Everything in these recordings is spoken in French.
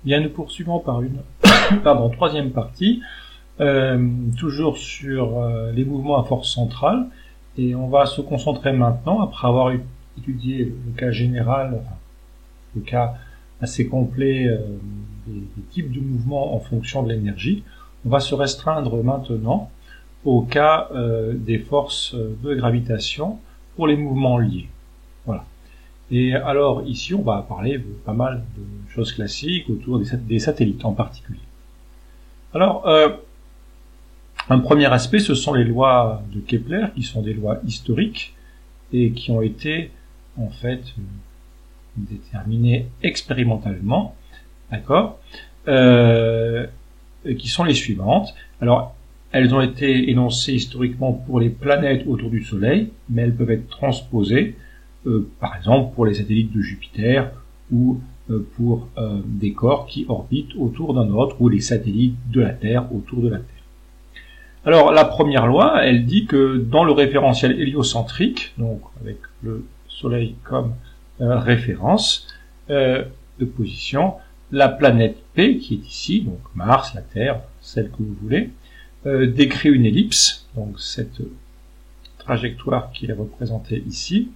Bien, nous poursuivons par une troisième partie, toujours sur les mouvements à force centrale, et on va se concentrer maintenant, après avoir étudié le cas général, le cas assez complet des types de mouvements en fonction de l'énergie, on va se restreindre maintenant au cas des forces de gravitation pour les mouvements liés. Voilà. Et alors ici, on va parler de pas mal de choses classiques autour des satellites en particulier. Alors, un premier aspect, ce sont les lois de Kepler, qui sont des lois historiques et qui ont été en fait déterminées expérimentalement, d'accord, qui sont les suivantes. Alors, elles ont été énoncées historiquement pour les planètes autour du Soleil, mais elles peuvent être transposées par exemple pour les satellites de Jupiter ou pour des corps qui orbitent autour d'un autre ou les satellites de la Terre autour de la Terre. Alors la première loi, elle dit que dans le référentiel héliocentrique, donc avec le Soleil comme référence de position, la planète P, qui est ici, donc Mars, la Terre, celle que vous voulez, décrit une ellipse, donc cette trajectoire qui est représentée ici,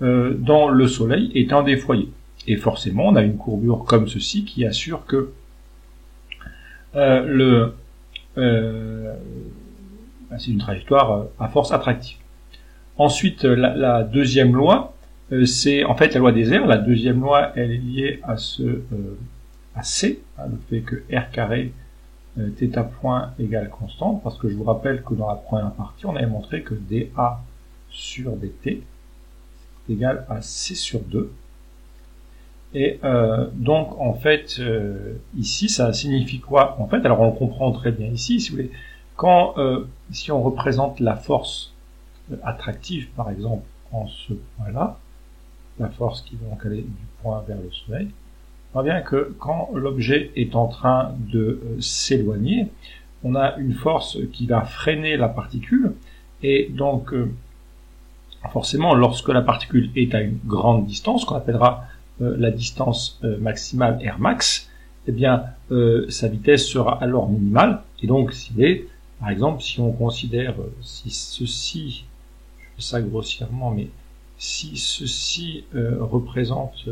dans le Soleil est un des foyers. Et forcément, on a une courbure comme ceci qui assure que c'est une trajectoire à force attractive. Ensuite, la deuxième loi, c'est en fait la loi des airs. La deuxième loi, elle est liée à C, le fait que R carré θ point égale constante, parce que je vous rappelle que dans la première partie, on avait montré que dA sur dt égale à C sur 2. Et donc, en fait, ici, ça signifie quoi? En fait, alors on le comprend très bien ici, si vous voulez. Quand, si on représente la force attractive, par exemple, en ce point-là, la force qui va donc aller du point vers le Soleil, on voit bien que quand l'objet est en train de s'éloigner, on a une force qui va freiner la particule, et donc, forcément, lorsque la particule est à une grande distance, qu'on appellera la distance maximale Rmax, eh bien, sa vitesse sera alors minimale. Et donc, si vous voulez, par exemple, si on considère, si ceci, je fais ça grossièrement, mais si ceci représente,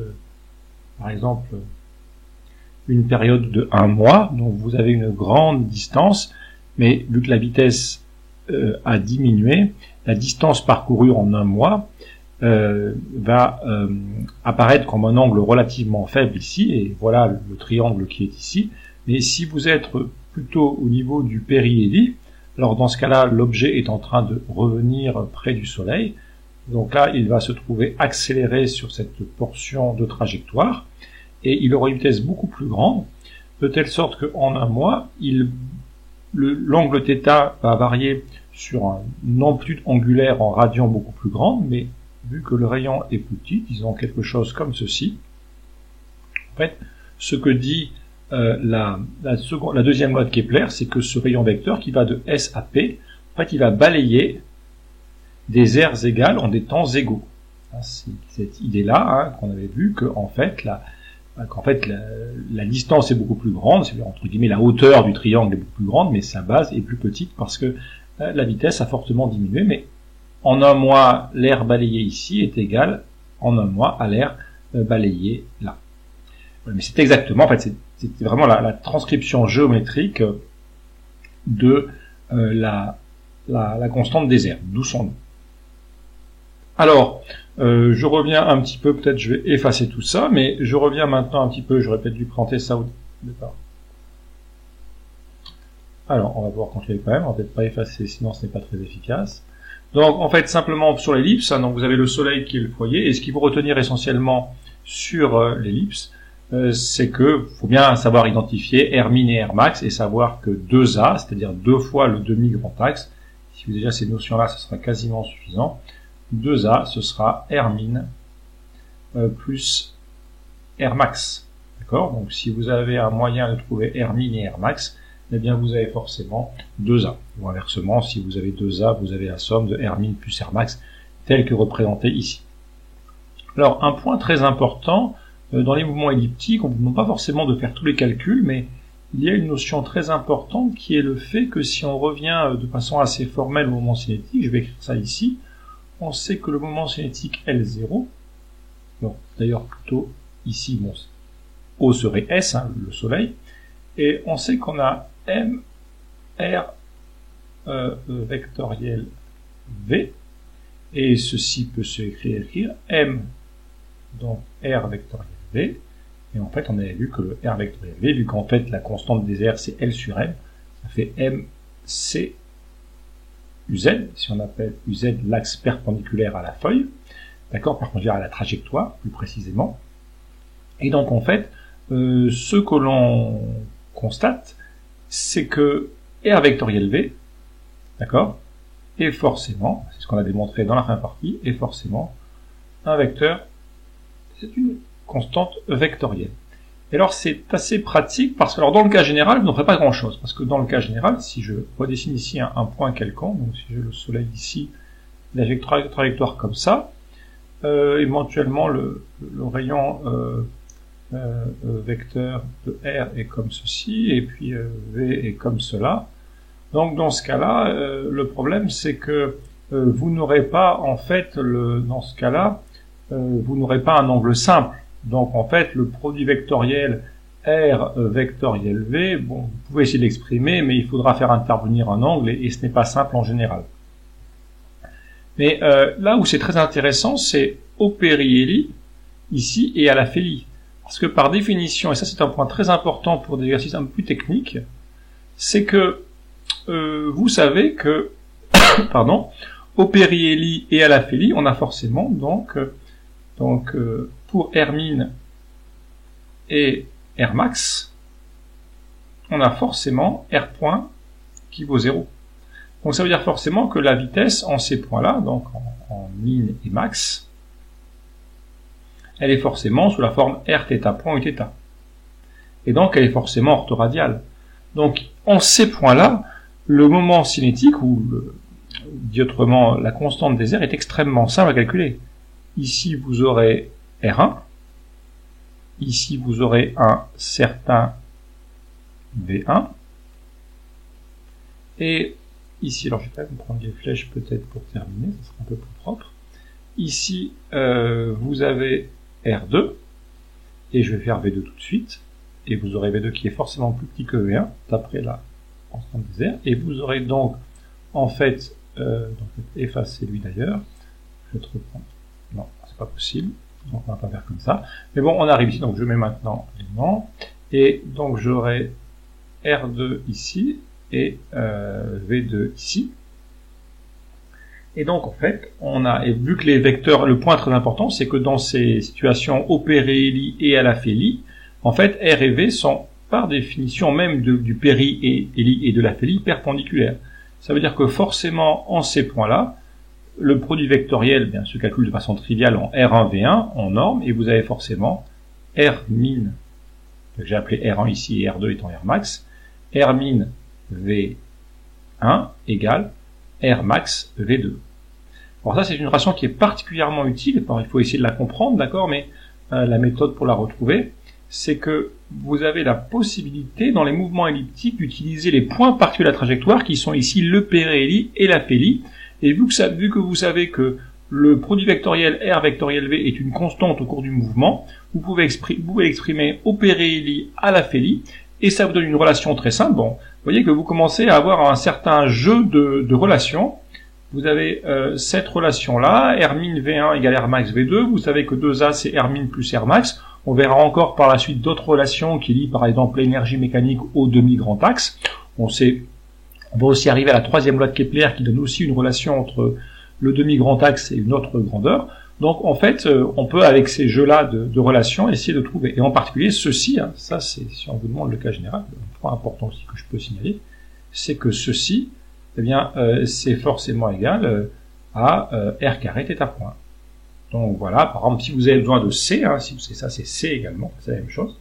par exemple, une période de 1 mois, donc vous avez une grande distance, mais vu que la vitesse a diminué, la distance parcourue en 1 mois va apparaître comme un angle relativement faible ici, et voilà le triangle qui est ici. Mais si vous êtes plutôt au niveau du périhélie, alors dans ce cas-là, l'objet est en train de revenir près du Soleil, donc là, il va se trouver accéléré sur cette portion de trajectoire, et il aura une vitesse beaucoup plus grande, de telle sorte qu'en 1 mois, l'angle θ va varier sur une amplitude angulaire en radians beaucoup plus grande, mais vu que le rayon est plus petit, disons quelque chose comme ceci, en fait, ce que dit la deuxième loi de Kepler, c'est que ce rayon vecteur qui va de S à P, en fait, il va balayer des aires égales en des temps égaux. C'est cette idée-là qu'on avait vu qu'en fait, la distance est beaucoup plus grande, c'est entre guillemets la hauteur du triangle est beaucoup plus grande, mais sa base est plus petite parce que la vitesse a fortement diminué, mais en 1 mois, l'air balayé ici est égal en 1 mois à l'air balayé là. Mais c'est exactement, en fait, c'est vraiment la transcription géométrique de la constante des airs, d'où son nom. Alors, je reviens un petit peu, peut-être je vais effacer tout ça, mais je reviens maintenant un petit peu, j'aurais peut-être dû présenter ça au départ. Alors, on va voir quand je l'ai quand même, on va peut-être pas effacer, sinon ce n'est pas très efficace. Donc, en fait, simplement sur l'ellipse, donc vous avez le Soleil qui est le foyer, et ce qu'il faut retenir essentiellement sur l'ellipse, c'est que faut bien savoir identifier Rmin et Rmax, et savoir que 2A, c'est-à-dire 2 fois le demi-grand axe, si vous avez déjà ces notions-là, ce sera quasiment suffisant. 2A, ce sera Rmin plus Rmax. D'accord? Donc, si vous avez un moyen de trouver Rmin et Rmax, eh bien, vous avez forcément 2A. Ou inversement, si vous avez 2A, vous avez la somme de Rmin plus Rmax, telle que représentée ici. Alors, un point très important dans les mouvements elliptiques, on ne vous demande pas forcément de faire tous les calculs, mais il y a une notion très importante qui est le fait que si on revient de façon assez formelle au moment cinétique, je vais écrire ça ici, on sait que le moment cinétique L0, bon, d'ailleurs plutôt ici, bon, O serait S, hein, le soleil, et on sait qu'on a M, R, vectoriel V, et ceci peut se écrire M, donc R vectoriel V, et en fait on avait vu que le R vectoriel V, vu qu'en fait la constante des R c'est L sur M, ça fait M, C, UZ, si on appelle UZ l'axe perpendiculaire à la feuille, d'accord, perpendiculaire à la trajectoire, plus précisément. Et donc en fait, ce que l'on constate, c'est que R vectoriel V, d'accord, est forcément, c'est ce qu'on a démontré dans la première partie, est forcément un vecteur, c'est une constante vectorielle. Et alors c'est assez pratique parce que alors dans le cas général, vous n'en ferez pas grand chose, parce que dans le cas général, si je redessine ici un point quelconque, donc si j'ai le soleil ici, la trajectoire comme ça, éventuellement le rayon vecteur de R est comme ceci, et puis V est comme cela. Donc dans ce cas-là, le problème c'est que vous n'aurez pas en fait dans ce cas-là, vous n'aurez pas un angle simple. Donc en fait le produit vectoriel R vectoriel V, bon, vous pouvez essayer de l'exprimer, mais il faudra faire intervenir un angle et ce n'est pas simple en général. Mais là où c'est très intéressant, c'est au périhélie ici et à l'aphélie. Parce que par définition, et ça c'est un point très important pour des exercices un peu plus techniques, c'est que vous savez que pardon, au périhélie et à l'aphélie, on a forcément donc pour R min et R max, on a forcément R point qui vaut 0. Donc ça veut dire forcément que la vitesse en ces points-là, donc en min et max, elle est forcément sous la forme R θ point U θ. Et donc elle est forcément orthoradiale. Donc en ces points-là, le moment cinétique, ou dit autrement, la constante des R est extrêmement simple à calculer. Ici vous aurez R1, ici vous aurez un certain V1, et ici, alors je vais quand même prendre les flèches peut-être pour terminer, ça sera un peu plus propre. Ici vous avez R2, et je vais faire V2 tout de suite, et vous aurez V2 qui est forcément plus petit que V1, d'après la constante des R, et vous aurez donc, en fait, effacer lui d'ailleurs, je vais te reprendre, non, c'est pas possible, donc on va pas faire comme ça, mais bon, on arrive ici, donc je mets maintenant l'élément, et donc j'aurai R2 ici, et V2 ici, et donc en fait, on a, et vu que les vecteurs, le point très important, c'est que dans ces situations au périhélie et à l'aphélie, en fait, R et V sont, par définition même du périhélie et de l'aphélie, perpendiculaires. Ça veut dire que forcément, en ces points-là, le produit vectoriel bien, se calcule de façon triviale en R1, V1, en norme, et vous avez forcément R min, que j'ai appelé R1 ici et R2 étant R max, R min V1 égale R max V2. Alors ça, c'est une relation qui est particulièrement utile, il faut essayer de la comprendre, d'accord, mais la méthode pour la retrouver, c'est que vous avez la possibilité, dans les mouvements elliptiques, d'utiliser les points particuliers de la trajectoire, qui sont ici le périhélie et l'aphélie, et vu que vous savez que le produit vectoriel R vectoriel V est une constante au cours du mouvement, vous pouvez l'exprimer au périhélie, à l'aphélie, et ça vous donne une relation très simple. Bon, vous voyez que vous commencez à avoir un certain jeu de relations. Vous avez cette relation-là, R min V1 égale R max V2, vous savez que 2A c'est R min plus R max. On verra encore par la suite d'autres relations qui lient par exemple l'énergie mécanique au demi-grand axe. On va aussi arriver à la troisième loi de Kepler qui donne aussi une relation entre le demi-grand axe et une autre grandeur. Donc en fait, on peut avec ces jeux-là de relations essayer de trouver. Et en particulier ceci, hein, ça c'est si on vous demande le cas général, un point important aussi que je peux signaler, c'est que ceci, eh bien, c'est forcément égal à R carré θ point. Donc voilà, par exemple, si vous avez besoin de C, hein, si c'est ça, c'est C également, c'est la même chose.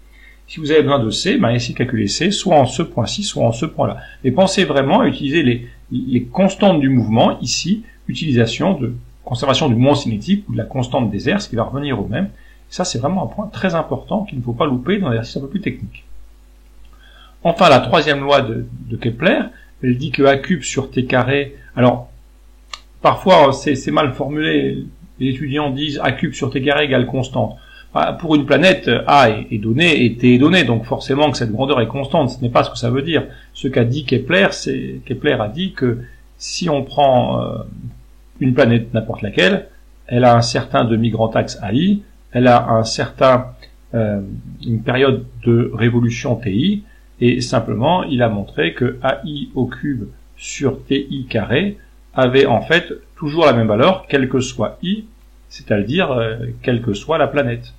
Si vous avez besoin de C, ben, essayez de calculer C, soit en ce point-ci, soit en ce point-là. Mais pensez vraiment à utiliser les constantes du mouvement, ici, utilisation de conservation du moment cinétique ou de la constante des R, ce qui va revenir au même. Ça, c'est vraiment un point très important qu'il ne faut pas louper dans l'exercice un peu plus technique. Enfin, la troisième loi de Kepler, elle dit que A cube sur T carré, alors, parfois, c'est mal formulé. Les étudiants disent A cube sur T carré égale constante. Pour une planète, A est donné et T est donné, donc forcément que cette grandeur est constante. Ce n'est pas ce que ça veut dire. Ce qu'a dit Kepler, Kepler a dit que si on prend une planète n'importe laquelle, elle a un certain demi-grand axe AI, elle a un certain une période de révolution TI, et simplement il a montré que AI au cube sur TI carré avait en fait toujours la même valeur, quel que soit I, c'est-à-dire quelle que soit la planète.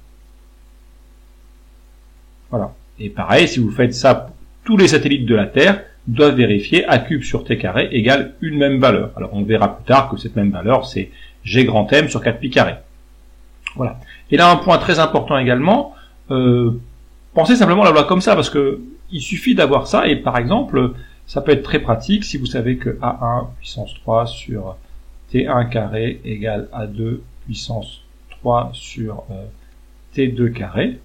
Voilà. Et pareil, si vous faites ça pour tous les satellites de la Terre, doivent vérifier A cube sur T carré égale une même valeur. Alors on verra plus tard que cette même valeur, c'est G grand M sur 4 pi carré. Voilà. Et là, un point très important également, pensez simplement la loi comme ça, parce que il suffit d'avoir ça, et par exemple, ça peut être très pratique si vous savez que A1 puissance 3 sur T1 carré égale A2 puissance 3 sur T2 carré.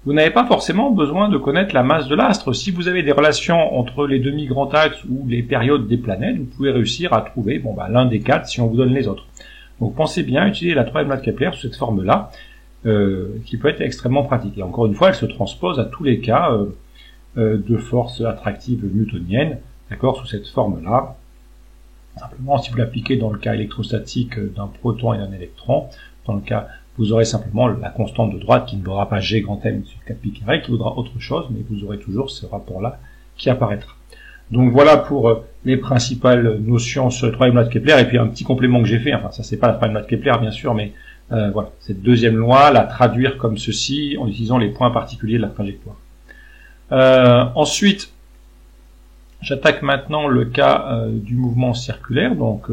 Vous n'avez pas forcément besoin de connaître la masse de l'astre. Si vous avez des relations entre les demi-grands axes ou les périodes des planètes, vous pouvez réussir à trouver l'un des quatre si on vous donne les autres. Donc pensez bien à utiliser la troisième loi de Kepler sous cette forme-là, qui peut être extrêmement pratique. Et encore une fois, elle se transpose à tous les cas de force attractive newtonienne, d'accord, sous cette forme-là. Simplement, si vous l'appliquez dans le cas électrostatique d'un proton et d'un électron, dans le cas, vous aurez simplement la constante de droite qui ne vaudra pas G grand M sur 4 pi carré, qui vaudra autre chose, mais vous aurez toujours ce rapport-là qui apparaîtra. Donc voilà pour les principales notions sur la troisième loi de Kepler, et puis un petit complément que j'ai fait, enfin ça c'est pas la troisième loi de Kepler bien sûr, mais voilà, cette deuxième loi, la traduire comme ceci, en utilisant les points particuliers de la trajectoire. Ensuite, j'attaque maintenant le cas du mouvement circulaire. Donc,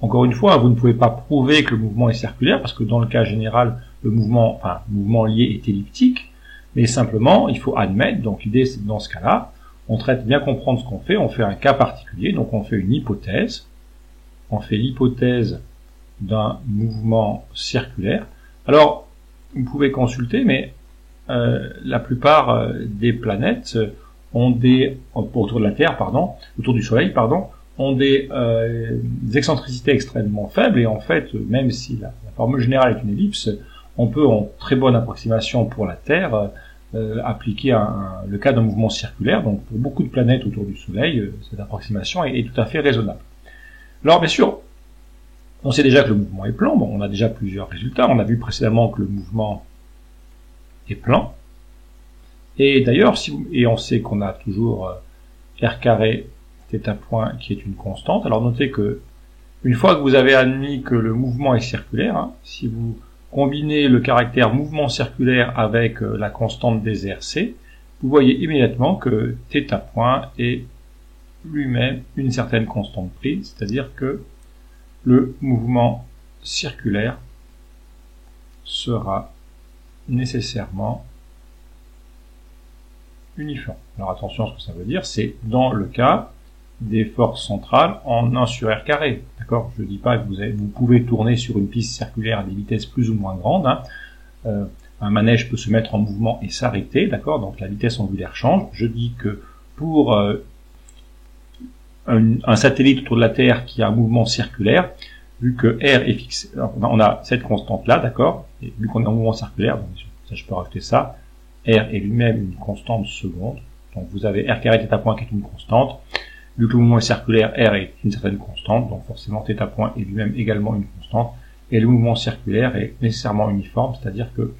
encore une fois, vous ne pouvez pas prouver que le mouvement est circulaire, parce que dans le cas général, le mouvement lié est elliptique, mais simplement, il faut admettre, donc l'idée c'est que dans ce cas-là, on traite bien comprendre ce qu'on fait, on fait un cas particulier, donc on fait une hypothèse, on fait l'hypothèse d'un mouvement circulaire. Alors, vous pouvez consulter, mais la plupart des planètes ont autour de la Terre, autour du Soleil, ont des excentricités extrêmement faibles, et en fait, même si la formule générale est une ellipse, on peut, en très bonne approximation pour la Terre, appliquer le cas d'un mouvement circulaire. Donc, pour beaucoup de planètes autour du Soleil, cette approximation est tout à fait raisonnable. Alors, bien sûr, on sait déjà que le mouvement est plan. Bon, on a déjà plusieurs résultats. On a vu précédemment que le mouvement est plan. Et d'ailleurs, et on sait qu'on a toujours R carré θ point qui est une constante. Alors notez que une fois que vous avez admis que le mouvement est circulaire, si vous combinez le caractère mouvement circulaire avec la constante des RC, vous voyez immédiatement que θ point est lui-même une certaine constante prise, c'est-à-dire que le mouvement circulaire sera nécessairement uniforme. Alors attention à ce que ça veut dire, c'est dans le cas des forces centrales en 1 sur R carré. D'accord? Je ne dis pas que vous pouvez tourner sur une piste circulaire à des vitesses plus ou moins grandes. Un manège peut se mettre en mouvement et s'arrêter, d'accord? Donc la vitesse angulaire change. Je dis que pour un satellite autour de la Terre qui a un mouvement circulaire, vu que R est fixé, on a cette constante-là, d'accord? Et vu qu'on est en mouvement circulaire, donc ça, je peux rajouter ça, R est lui-même une constante seconde. Donc vous avez R carré θ point qui est une constante. Vu que le mouvement est circulaire, R est une certaine constante, donc forcément θ point est lui-même également une constante. Et le mouvement circulaire est nécessairement uniforme, c'est-à-dire que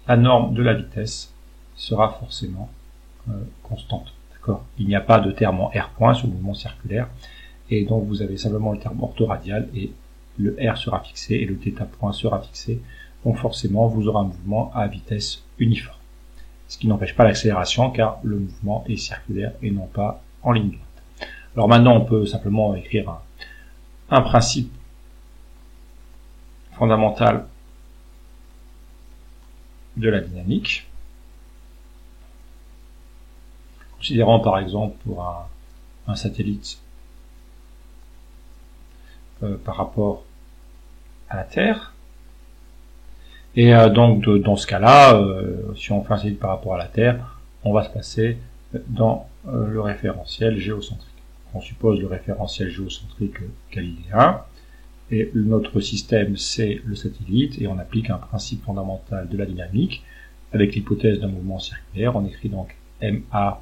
la norme de la vitesse sera forcément constante. D'accord? Il n'y a pas de terme en R point sur le mouvement circulaire, et donc vous avez simplement le terme orthoradial, et le R sera fixé, et le θ point sera fixé. Donc forcément, vous aurez un mouvement à vitesse uniforme. Ce qui n'empêche pas l'accélération, car le mouvement est circulaire et non pas en ligne droite. Alors maintenant, on peut simplement écrire un principe fondamental de la dynamique. Considérons par exemple pour un satellite par rapport à la Terre. Et donc dans ce cas-là, si on fait un satellite par rapport à la Terre, on va se passer dans le référentiel géocentrique. On suppose le référentiel géocentrique galiléen, et notre système c'est le satellite, et on applique un principe fondamental de la dynamique avec l'hypothèse d'un mouvement circulaire. On écrit donc MA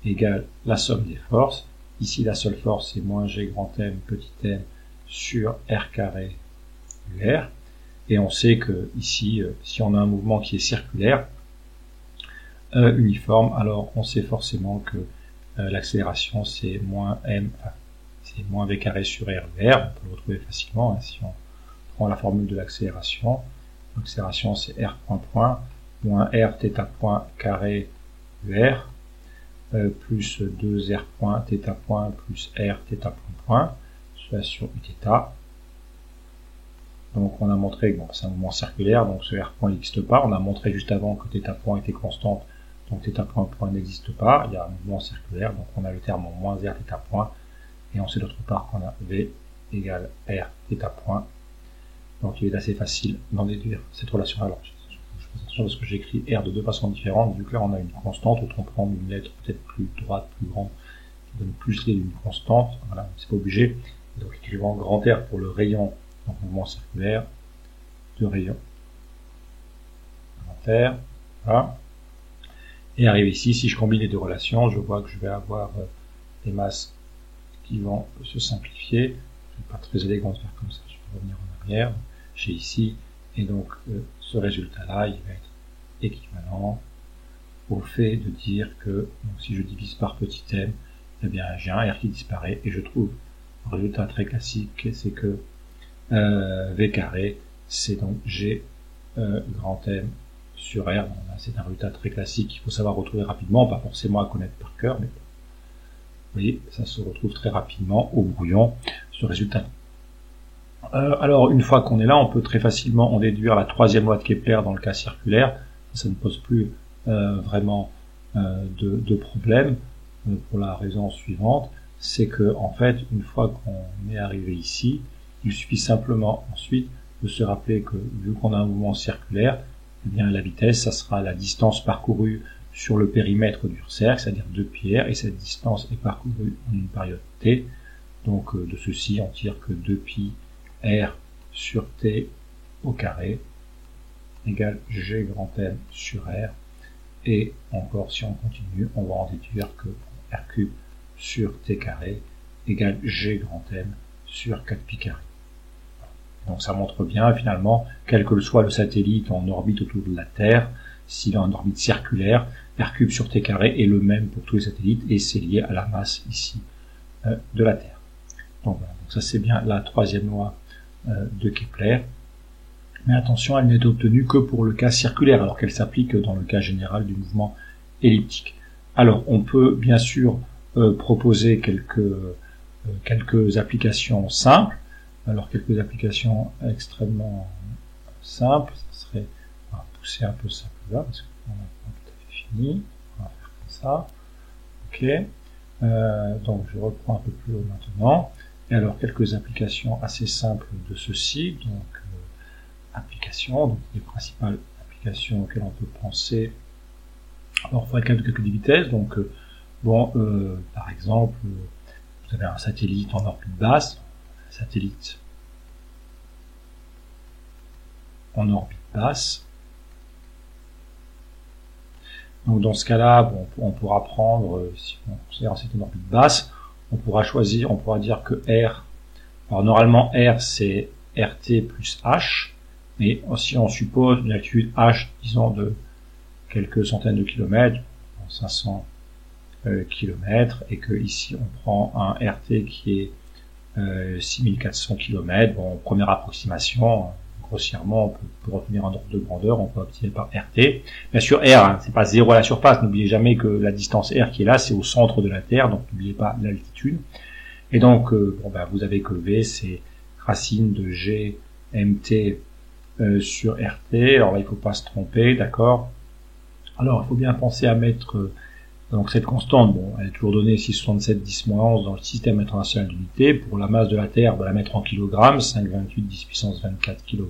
égale la somme des forces. Ici la seule force c'est moins G grand M petit m sur R carré UR. Et on sait que ici, si on a un mouvement qui est circulaire, uniforme, alors on sait forcément que l'accélération c'est moins m, c'est moins v carré sur r UR. On peut le retrouver facilement si on prend la formule de l'accélération. L'accélération c'est r point point moins r θ point carré UR plus 2 r point θ point plus r θ point point, soit sur uθ. Donc on a montré que bon, c'est un mouvement circulaire, donc ce r point n'existe pas. On a montré juste avant que θ point était constante, donc θ point n'existe pas. Il y a un mouvement circulaire, donc on a le terme en moins r θ point, et on sait d'autre part qu'on a v égale r θ point. Donc il est assez facile d'en déduire cette relation. Alors je fais attention parce que j'écris r de deux façons différentes. Du coup là on a une constante, autant prendre une lettre peut-être plus droite, plus grande, qui donne plus d'une constante. Voilà, c'est pas obligé. Donc écrivant grand R pour le rayon, donc mouvement circulaire, de rayon inventaire, voilà. Et arrivé ici, si je combine les deux relations, je vois que je vais avoir des masses qui vont se simplifier. C'est pas très élégant de faire comme ça, je vais revenir en arrière. J'ai ici, et donc ce résultat-là, il va être équivalent au fait de dire que donc, si je divise par petit m, eh bien j'ai un R qui disparaît, et je trouve un résultat très classique, c'est que V carré, c'est donc G grand M sur R. C'est un résultat très classique qu'il faut savoir retrouver rapidement, pas forcément à connaître par cœur, mais vous voyez, ça se retrouve très rapidement au brouillon, ce résultat. Alors, une fois qu'on est là, on peut très facilement en déduire la troisième loi de Kepler dans le cas circulaire. Ça ne pose plus vraiment de problème, pour la raison suivante, c'est que en fait, une fois qu'on est arrivé ici, il suffit simplement ensuite de se rappeler que vu qu'on a un mouvement circulaire, eh bien la vitesse, ça sera la distance parcourue sur le périmètre du cercle, c'est-à-dire 2πr, et cette distance est parcourue en une période t. Donc de ceci, on tire que 2πr sur t au carré égale g grand M sur r. Et encore, si on continue, on va en déduire que r cube sur t carré égale g grand M sur 4π carré. Donc ça montre bien, finalement, quel que soit le satellite en orbite autour de la Terre, s'il est en orbite circulaire, r cube sur t carré est le même pour tous les satellites, et c'est lié à la masse ici de la Terre. Donc voilà, donc ça c'est bien la troisième loi de Kepler. Mais attention, elle n'est obtenue que pour le cas circulaire, alors qu'elle s'applique dans le cas général du mouvement elliptique. Alors on peut bien sûr proposer quelques applications simples. Alors quelques applications extrêmement simples, ça serait, on va pousser un peu ça plus là, parce qu'on n'a pas tout à fait fini, on va faire comme ça, ok, donc je reprends un peu plus haut maintenant, et alors quelques applications assez simples de ceci, donc applications, donc les principales applications auxquelles on peut penser, alors on va calculer quelques vitesses, donc par exemple, vous avez un satellite en orbite basse, satellite en orbite basse. Donc dans ce cas-là, bon, on pourra prendre, si on considère un satellite en orbite basse, on pourra dire que R, alors normalement R c'est RT plus H, mais si on suppose une altitude H, disons de quelques centaines de kilomètres, 500 km, et que ici on prend un RT qui est 6400 km, bon, première approximation, grossièrement, on peut retenir un ordre de grandeur, on peut optimiser par RT. Bien sûr, R, hein, c'est pas zéro à la surface, n'oubliez jamais que la distance R qui est là, c'est au centre de la Terre, donc n'oubliez pas l'altitude. Et donc, vous avez que V, c'est racine de G MT sur RT, alors là, il faut pas se tromper, d'accord. Alors, il faut bien penser à mettre donc cette constante, bon, elle est toujours donnée 6,67 10-11 dans le système international d'unités. Pour la masse de la Terre, on va la mettre en kilogrammes, 5,28 10 puissance 24 kg.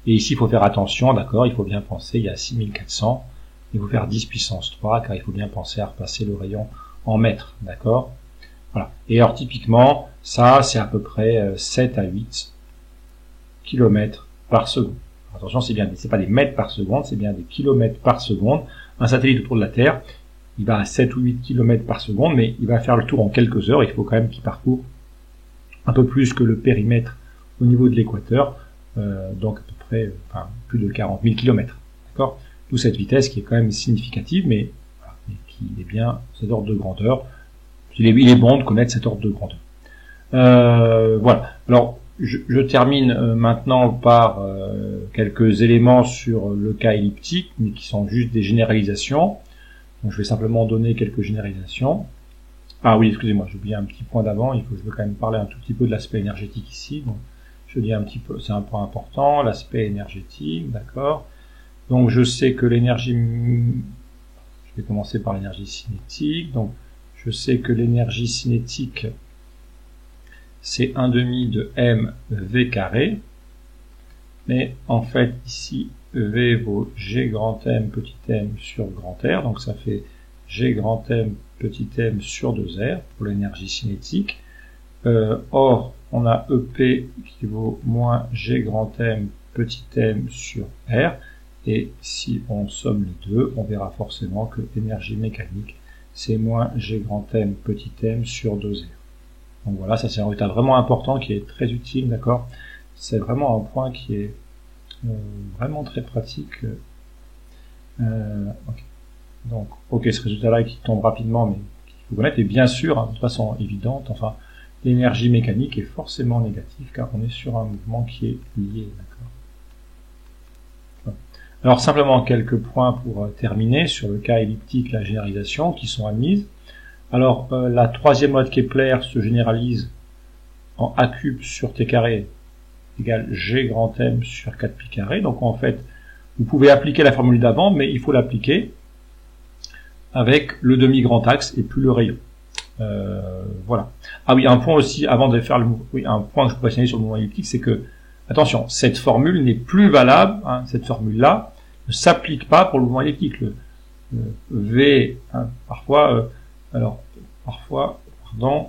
Et ici, il faut faire attention, d'accord, il faut bien penser, il y a 6400, il faut faire 10 puissance 3, car il faut bien penser à repasser le rayon en mètres, d'accord. Voilà. Et alors, typiquement, ça, c'est à peu près 7 à 8 km par seconde. Attention, c'est pas des mètres par seconde, c'est bien des kilomètres par seconde. Un satellite autour de la Terre, il va à 7 ou 8 km par seconde, mais il va faire le tour en quelques heures. Il faut quand même qu'il parcourt un peu plus que le périmètre au niveau de l'équateur, donc à peu près plus de 40 000 km. D'accord ? D'où cette vitesse qui est quand même significative, mais voilà, qui est bien cet ordre de grandeur. Il est bon de connaître cet ordre de grandeur. Voilà. Alors, je termine maintenant par quelques éléments sur le cas elliptique, mais qui sont juste des généralisations. Donc, je vais simplement donner quelques généralisations. Ah oui, excusez-moi, j'ai oublié un petit point d'avant. Je veux quand même parler un tout petit peu de l'aspect énergétique ici. Donc, je dis un petit peu, c'est un point important, l'aspect énergétique, d'accord. Donc, je sais que l'énergie, je vais commencer par l'énergie cinétique. Donc, je sais que l'énergie cinétique, c'est 1/2 de mv carré. Mais en fait, ici, V vaut G grand M petit m sur grand R. Donc, ça fait G grand M petit m sur 2R pour l'énergie cinétique. Or, on a EP qui vaut moins G grand M petit m sur R. Et si on somme les deux, on verra forcément que l'énergie mécanique, c'est moins G grand M petit m sur 2R. Donc voilà, ça c'est un résultat vraiment important qui est très utile, d'accord. C'est vraiment un point qui est vraiment très pratique. Okay. Donc, ok, ce résultat-là qui tombe rapidement, mais qu'il faut connaître, et bien sûr, hein, de façon évidente, enfin, l'énergie mécanique est forcément négative, car on est sur un mouvement qui est lié, d'accord. Voilà. Alors, simplement quelques points pour terminer sur le cas elliptique, la généralisation, qui sont admises. Alors, la troisième loi de Kepler se généralise en A cube sur T carré égale G grand M sur 4pi carré. Donc, en fait, vous pouvez appliquer la formule d'avant, mais il faut l'appliquer avec le demi-grand axe et plus le rayon. Voilà. Ah oui, un point aussi, avant de faire un point que je pourrais signaler sur le mouvement elliptique, c'est que, attention, cette formule n'est plus valable, hein, cette formule-là ne s'applique pas pour le mouvement elliptique. Le V, hein, parfois, pardon,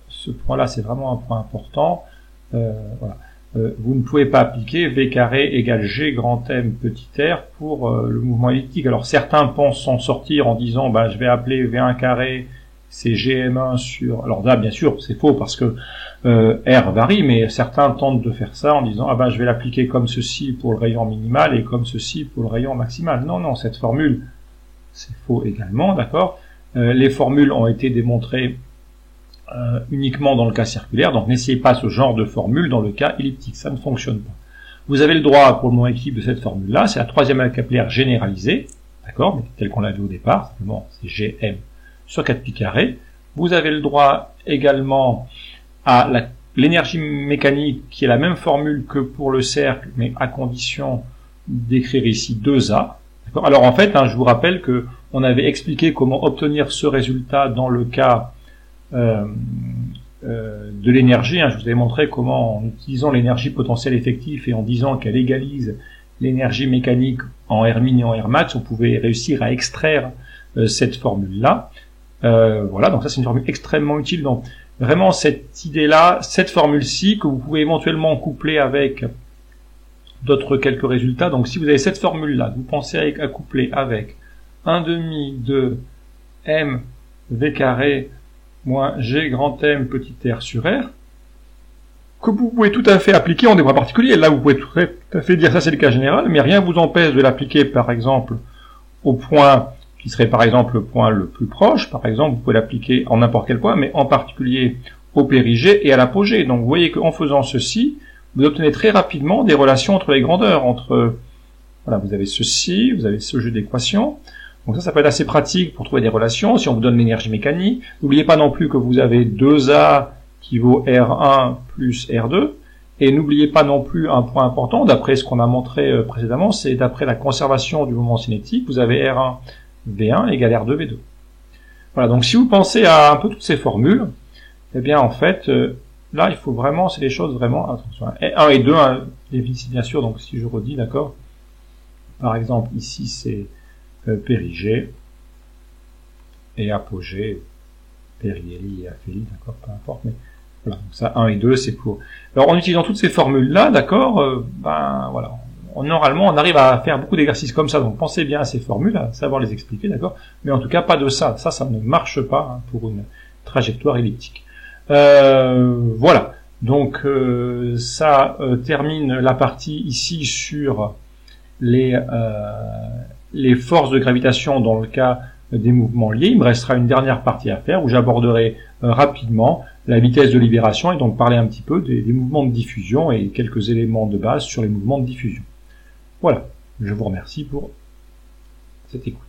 ce point-là, c'est vraiment un point important. Voilà. Vous ne pouvez pas appliquer V carré égale G grand M petit r pour le mouvement elliptique. Alors certains pensent s'en sortir en disant je vais appeler V1 carré c'est Gm1 sur... Alors là bien sûr c'est faux parce que R varie, mais certains tentent de faire ça en disant je vais l'appliquer comme ceci pour le rayon minimal et comme ceci pour le rayon maximal. Non, cette formule c'est faux également, d'accord. Les formules ont été démontrées uniquement dans le cas circulaire, donc n'essayez pas ce genre de formule dans le cas elliptique, ça ne fonctionne pas. Vous avez le droit pour le moment équilibre de cette formule-là, c'est la troisième loi de Kepler généralisée, d'accord, mais telle qu'on l'a vu au départ, simplement c'est Gm sur 4pi carré. Vous avez le droit également à l'énergie mécanique qui est la même formule que pour le cercle, mais à condition d'écrire ici 2A. D'accord. Alors en fait, je vous rappelle que on avait expliqué comment obtenir ce résultat dans le cas de l'énergie. Je vous avais montré comment, en utilisant l'énergie potentielle effective et en disant qu'elle égalise l'énergie mécanique en Rmin et en Rmax, on pouvait réussir à extraire cette formule-là. Voilà, donc ça c'est une formule extrêmement utile. Donc vraiment cette idée-là, cette formule-ci, que vous pouvez éventuellement coupler avec d'autres quelques résultats. Donc si vous avez cette formule-là, vous pensez à coupler avec 1/2 de m v carré moins G grand M petit r sur R, que vous pouvez tout à fait appliquer en des points particuliers. Là, vous pouvez tout à fait dire ça, c'est le cas général, mais rien ne vous empêche de l'appliquer, par exemple, au point qui serait, par exemple, le point le plus proche. Par exemple, vous pouvez l'appliquer en n'importe quel point, mais en particulier au périgée et à l'apogée. Donc, vous voyez qu'en faisant ceci, vous obtenez très rapidement des relations entre les grandeurs, voilà, vous avez ceci, vous avez ce jeu d'équations. Donc ça peut être assez pratique pour trouver des relations, si on vous donne l'énergie mécanique. N'oubliez pas non plus que vous avez 2A qui vaut R1 plus R2. Et n'oubliez pas non plus un point important, d'après ce qu'on a montré précédemment, c'est d'après la conservation du mouvement cinétique, vous avez R1 V1 égale R2 V2. Voilà, donc si vous pensez à un peu toutes ces formules, eh bien en fait, là, il faut vraiment, c'est des choses vraiment, attention. 1 et 2, hein, déficit bien sûr, donc si je redis, d'accord. Par exemple, ici, c'est périgée et apogée, périhélie et aphélie, d'accord, peu importe, mais voilà. Donc ça, 1 et 2, c'est pour. Alors, en utilisant toutes ces formules-là, d'accord, ben voilà. Normalement, on arrive à faire beaucoup d'exercices comme ça, donc pensez bien à ces formules, à savoir les expliquer, d'accord. Mais en tout cas, pas de ça. Ça ne marche pas hein, pour une trajectoire elliptique. Voilà. Donc ça termine la partie ici sur les forces de gravitation dans le cas des mouvements liés. Il me restera une dernière partie à faire où j'aborderai rapidement la vitesse de libération et donc parler un petit peu des mouvements de diffusion et quelques éléments de base sur les mouvements de diffusion. Voilà, je vous remercie pour cette écoute.